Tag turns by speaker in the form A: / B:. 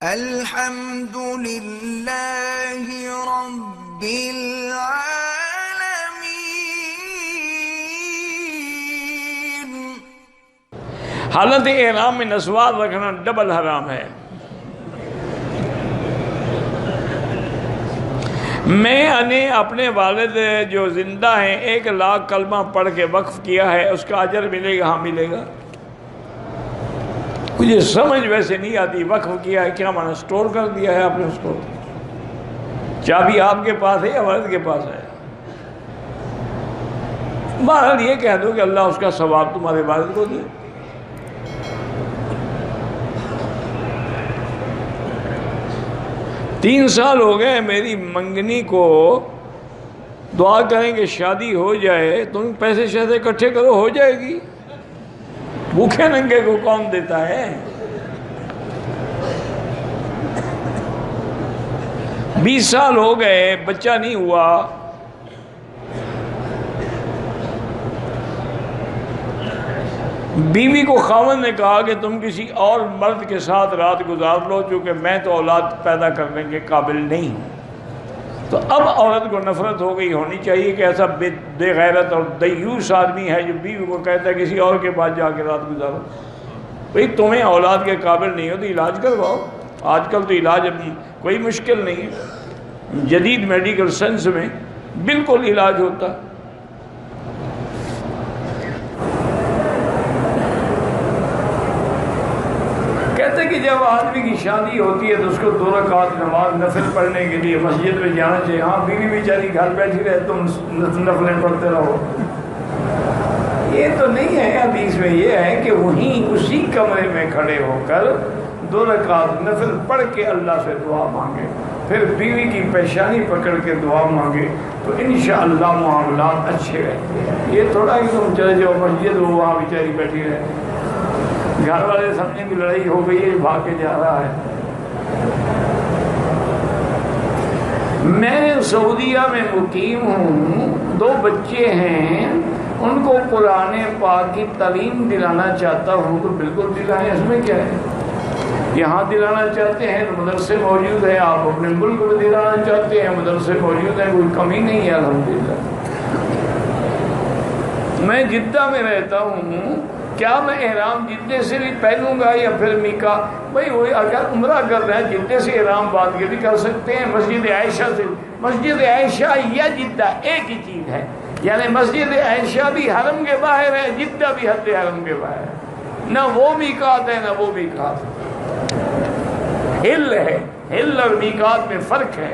A: الحمد للہ رب العالمین۔
B: حالت احرام میں نسوار رکھنا ڈبل حرام ہے۔ میں نے اپنے والد جو زندہ ہیں 1,00,000 کلمہ پڑھ کے وقف کیا ہے، اس کا اجر ملے گا؟ ہاں ملے گا۔ مجھے سمجھ ویسے نہیں آتی، وقف کیا ہے کیا معنی؟ سٹور کر دیا ہے آپ نے اس کو؟ چابی آپ کے پاس ہے یا والد کے پاس ہے؟ بہرحال یہ کہہ دو کہ اللہ اس کا ثواب تمہارے والد کو دے۔ تین سال ہو گئے میری منگنی کو، دعا کریں کہ شادی ہو جائے۔ تم پیسے شیسے اکٹھے کرو، ہو جائے گی۔ بھوکے ننگے کو کون دیتا ہے؟ 20 سال ہو گئے، بچہ نہیں ہوا۔ بیوی کو خاوند نے کہا کہ تم کسی اور مرد کے ساتھ رات گزار لو، چونکہ میں تو اولاد پیدا کرنے کے قابل نہیں ہوں۔ تو اب عورت کو نفرت ہو گئی ہونی چاہیے کہ ایسا بے غیرت اور دیوس آدمی ہے جو بیوی کو کہتا ہے کسی اور کے پاس جا کے رات گزارو۔ بھئی تمہیں اولاد کے قابل نہیں ہو تو علاج کرواؤ۔ آج کل تو علاج کوئی مشکل نہیں ہے، جدید میڈیکل سائنس میں بالکل علاج ہوتا ہے۔ کہتے کہ جب آدمی کی شادی ہوتی ہے تو اس کو 2 رکعت نماز نفل پڑھنے کے لیے مسجد میں جانا چاہیے۔ ہاں بیوی بیچاری گھر بیٹھی رہے، تم نفلیں پڑھتے رہو، یہ تو نہیں ہے حدیث میں۔ یہ ہے کہ وہیں اسی کمرے میں کھڑے ہو کر 2 رکعت نفل پڑھ کے اللہ سے دعا مانگے، پھر بیوی کی پیشانی پکڑ کے دعا مانگے تو انشاءاللہ معاملات اچھے رہتے ہیں۔ یہ تھوڑا کہ تم چلے جاؤ مسجد، وہ وہاں بیچاری بیٹھی رہے، گھر والے سمجھیں کہ لڑائی ہو گئی ہے، بھاگ کے جا رہا ہے۔ میں سعودیہ میں مقیم ہوں، 2 بچے ہیں، ان کو قرآن پاک کی تعلیم دلانا چاہتا ہوں تو بالکل دلائیں، اس میں کیا ہے؟ یہاں دلانا چاہتے ہیں تو مدرسے موجود ہیں، آپ اپنے ملک میں دلانا چاہتے ہیں، مدرسے موجود ہیں، کوئی کمی نہیں ہے الحمدللہ۔ میں جدہ میں رہتا ہوں، کیا میں احرام جدے سے بھی پہنوں گا یا پھر میقات؟ بھائی وہی اگر عمرہ کر رہے ہیں جدے سے احرام باندھ کے بھی کر سکتے ہیں، مسجد عائشہ سے۔ مسجد عائشہ یا جدہ ایک ہی چیز ہے، یعنی مسجد عائشہ بھی حرم کے باہر ہے، جدہ بھی حد حرم کے باہر ہے، نہ وہ میقات ہے نہ وہ میقات ہے، ہل ہے، ہل اور میقات میں فرق ہے۔